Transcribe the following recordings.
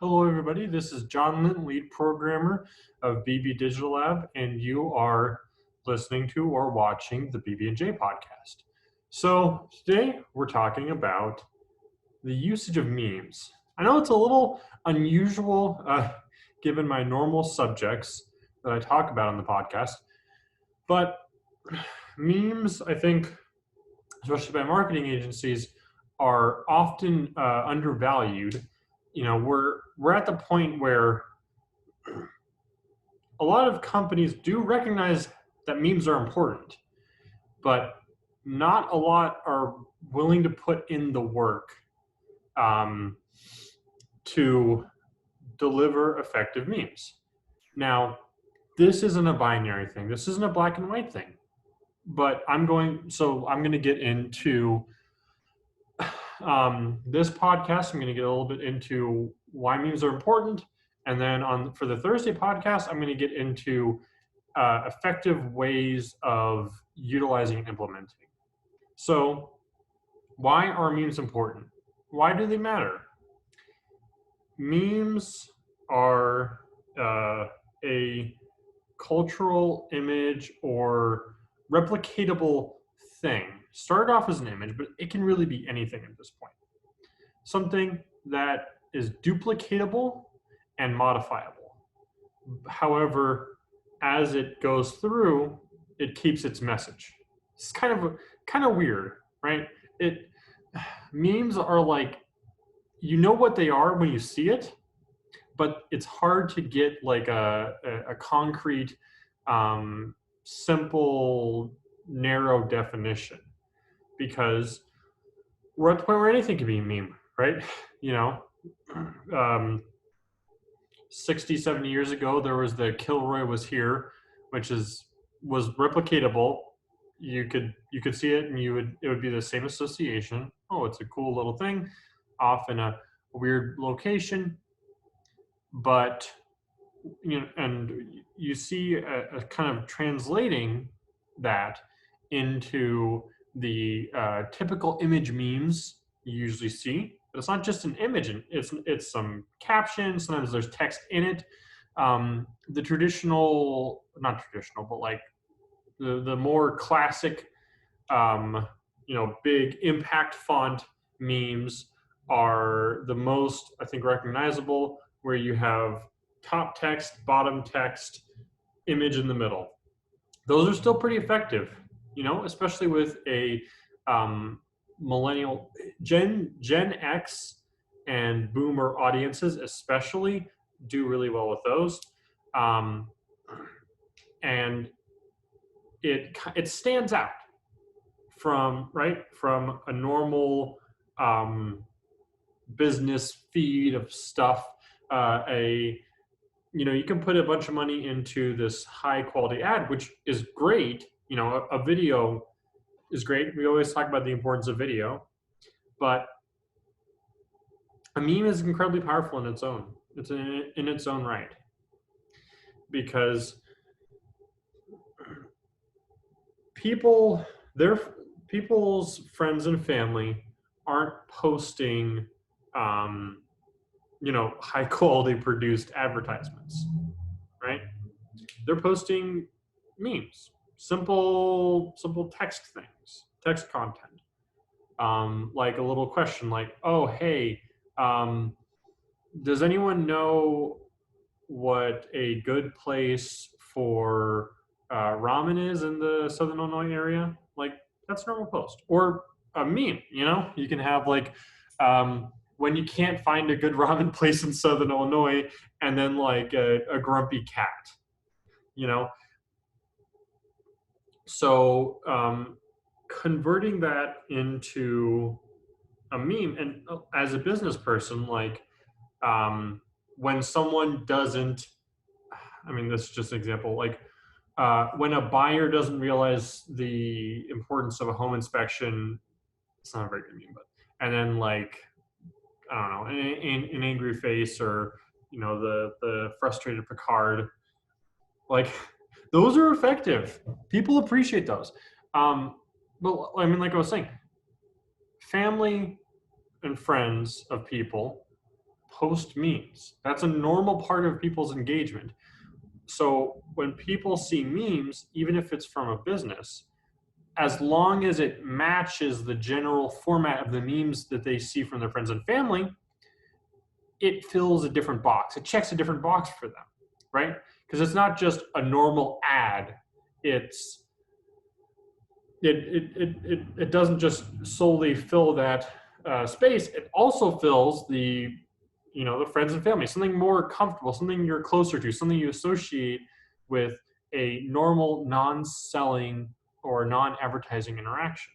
Hello, everybody. This is John Lynn, lead programmer of BB Digital Lab, and you are listening to or watching the BB&J Podcast. So today we're talking about the usage of memes. I know it's a little unusual given my normal subjects that I talk about on the podcast, but memes, I think, especially by marketing agencies, are often undervalued. We're at the point where a lot of companies do recognize that memes are important, but not a lot are willing to put in the work um, to deliver effective memes. Now, this isn't a binary thing. This isn't a black and white thing. But I'm going to get into this podcast. I'm going to get a little bit into why memes are important. And then for the Thursday podcast, I'm going to get into effective ways of utilizing and implementing. So why are memes important? Why do they matter? Memes are a cultural image or replicatable thing. Started off as an image, but it can really be anything at this point. Something that is duplicatable and modifiable. However, as it goes through, it keeps its message. It's kind of weird, right? Memes are like, you know what they are when you see it, but it's hard to get like a concrete, simple, narrow definition, because we're at the point where anything can be a meme, right? 60, 70 years ago, there was the Kilroy was here, which was replicatable. You could see it and it would be the same association. Oh, it's a cool little thing off in a weird location. But and you see a kind of translating that into the typical image memes you usually see. But it's not just an image, and it's some caption. Sometimes there's text in it. The traditional, not traditional, but like the more classic, big impact font memes are the most, I think, recognizable, where you have top text, bottom text, image in the middle. Those are still pretty effective, especially with a millennial, Gen X and boomer audiences especially do really well with those. And it stands out from a normal business feed of stuff. You can put a bunch of money into this high quality ad, which is great. A video is great. We always talk about the importance of video, but a meme is incredibly powerful in its own. It's in its own right, because people's friends and family aren't posting high quality produced advertisements, right? They're posting memes, simple text things, text content, like a little question like, oh, hey, does anyone know what a good place for ramen is in the Southern Illinois area? Like, that's a normal post. Or a meme, you can have like, when you can't find a good ramen place in Southern Illinois, and then like a grumpy cat, So converting that into a meme, and as a business person, like when someone doesn't, this is just an example, like when a buyer doesn't realize the importance of a home inspection, it's not a very good meme, but, and then like, I don't know, an angry face, or the frustrated Picard, like those are effective. People appreciate those. But like I was saying, family and friends of people post memes. That's a normal part of people's engagement. So when people see memes, even if it's from a business, as long as it matches the general format of the memes that they see from their friends and family, it fills a different box. It checks a different box for them, right? Because it's not just a normal ad. It doesn't just solely fill that space. It also fills the friends and family, something more comfortable, something you're closer to, something you associate with a normal non-selling or non-advertising interaction.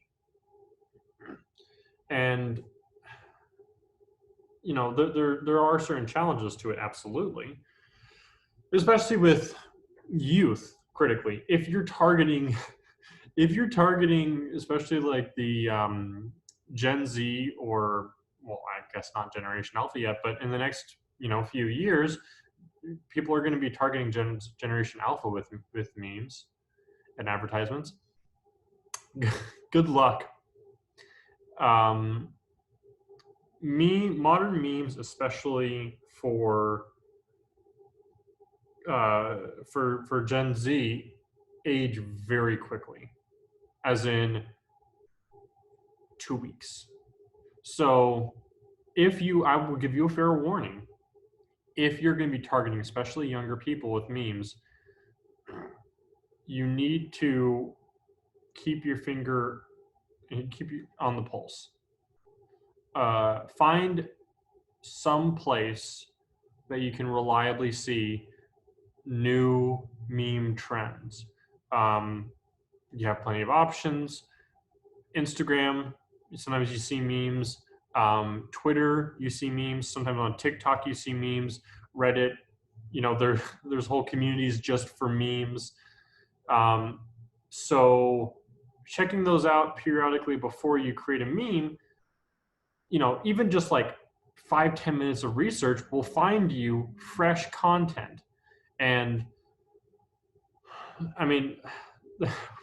And there are certain challenges to it, absolutely, especially with youth. Critically, if you're targeting especially like the Gen Z, or, well, I guess not Generation Alpha yet, but in the next few years, people are going to be targeting Generation Alpha with memes and advertisements. Good luck. Modern memes, especially for Gen Z, age very quickly, as in 2 weeks. So I will give you a fair warning. If you're going to be targeting especially younger people with memes, you need to keep your finger on the pulse. Find some place that you can reliably see new meme trends. You have plenty of options. Instagram, sometimes you see memes. Twitter, you see memes. Sometimes on TikTok, you see memes. Reddit, there's whole communities just for memes. So checking those out periodically before you create a meme, even just like 5-10 minutes of research will find you fresh content. And I mean,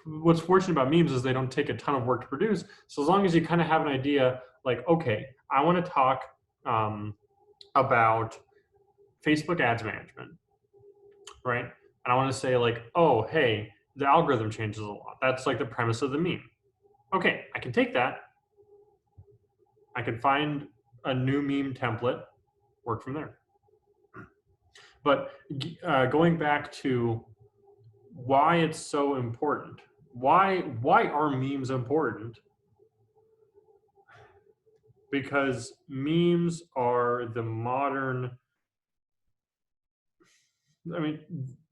what's fortunate about memes is they don't take a ton of work to produce. So as long as you kind of have an idea, like, okay, I want to talk about Facebook ads management, right? And I want to say like, oh, hey, the algorithm changes a lot. That's like the premise of the meme. Okay, I can take that. I can find a new meme template, work from there. But going back to why it's so important, why are memes important? Because memes are the modern,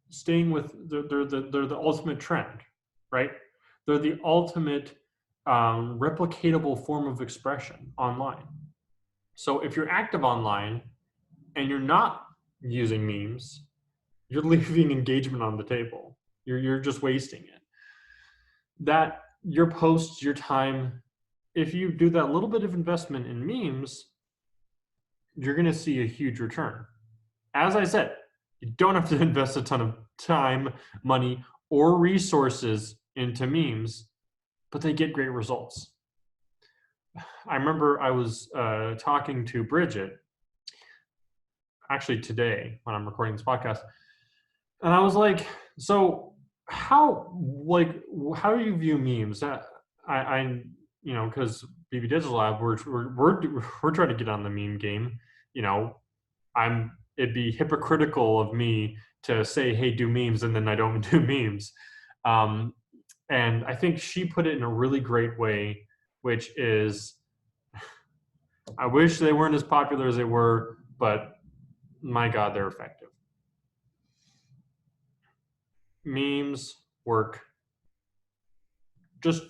staying with, they're the ultimate trend, right? They're the ultimate replicatable form of expression online. So if you're active online and you're not using memes, you're leaving engagement on the table. You're just wasting it. That your posts, your time, if you do that little bit of investment in memes, you're going to see a huge return. As I said, you don't have to invest a ton of time, money, or resources into memes, but they get great results. I remember I was talking to Bridget, actually today when I'm recording this podcast, and I was like, so how do you view memes? Because BB Digital Lab, we're trying to get on the meme game. It'd be hypocritical of me to say, hey, do memes, and then I don't do memes. And I think she put it in a really great way, which is, I wish they weren't as popular as they were, but my God, they're effective. Memes work. Just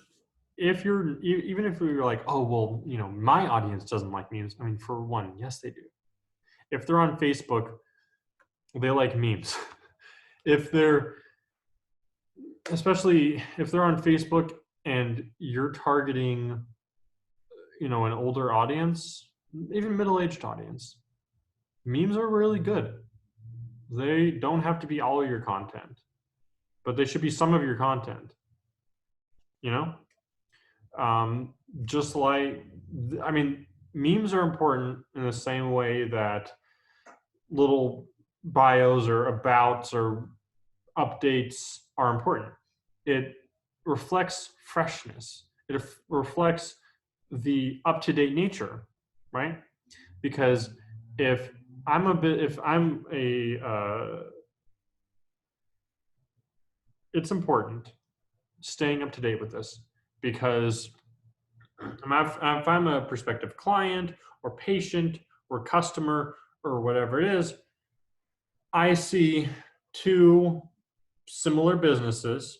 even if you're like, oh, well, my audience doesn't like memes. I mean, for one, yes, they do. If they're on Facebook, they like memes. Especially if they're on Facebook and you're targeting, an older audience, even middle-aged audience, memes are really good. They don't have to be all your content, but they should be some of your content. Just like, memes are important in the same way that little bios or abouts or updates are important. It reflects freshness. It reflects the up-to-date nature, right? Because if I'm it's important staying up to date with this, because if I'm a prospective client or patient or customer or whatever it is, I see two similar businesses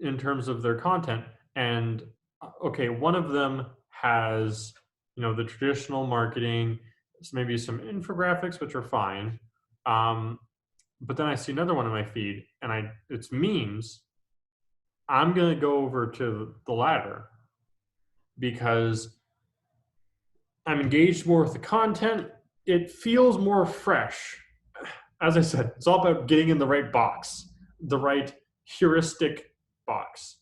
in terms of their content, and okay, one of them has, the traditional marketing, maybe some infographics, which are fine, but then I see another one in my feed and it's memes. I'm going to go over to the latter because I'm engaged more with the content. It feels more fresh. As I said, it's all about getting in the right box, the right heuristic box.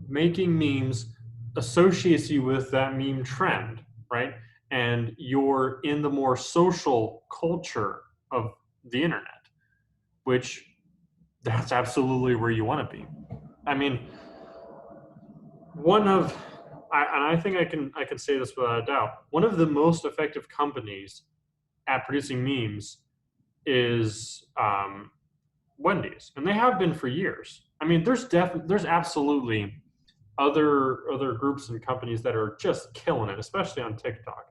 Making memes associates you with that meme trend, right? And you're in the more social culture of the internet, which that's absolutely where you want to be. I mean, I think I can say this without a doubt. One of the most effective companies at producing memes is Wendy's, and they have been for years. I mean, there's absolutely other groups and companies that are just killing it, especially on TikTok.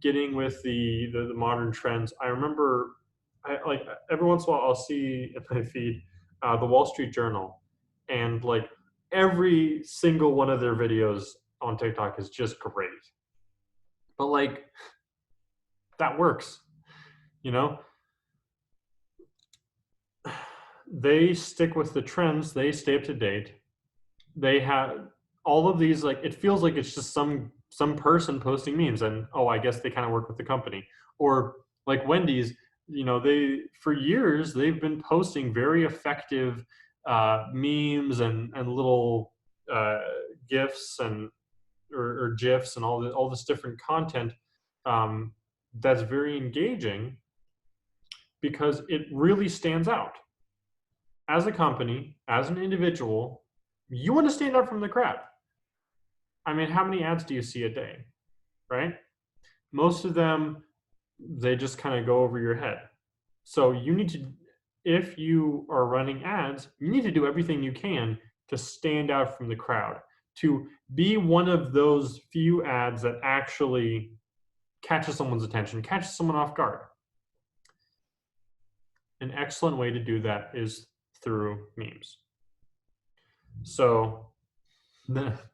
Getting with the modern trends. I remember, like every once in a while, I'll see in my feed the Wall Street Journal, and like every single one of their videos on TikTok is just great. But like that works, They stick with the trends. They stay up to date. They have all of these, like it feels like it's just some person posting memes, and I guess they kind of work with the company. Or like Wendy's, they for years they've been posting very effective memes and little gifs and or gifs and all this different content that's very engaging because it really stands out. As a company, as an individual, you want to stand out from the crowd. I mean, how many ads do you see a day, right? Most of them, they just kind of go over your head. So you need to, if you are running ads, you need to do everything you can to stand out from the crowd, to be one of those few ads that actually catches someone's attention, catches someone off guard. An excellent way to do that is through memes. So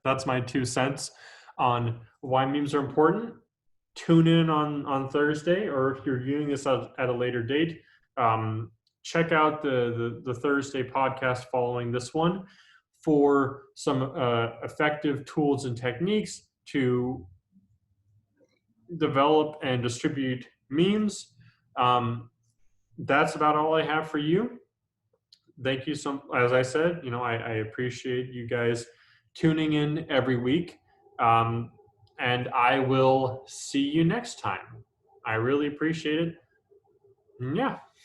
that's my 2 cents on why memes are important. Tune in on Thursday, or if you're viewing this at a later date, check out the Thursday podcast following this one for some effective tools and techniques to develop and distribute memes. That's about all I have for you. Thank you as I said, I appreciate you guys tuning in every week. And I will see you next time. I really appreciate it. Yeah.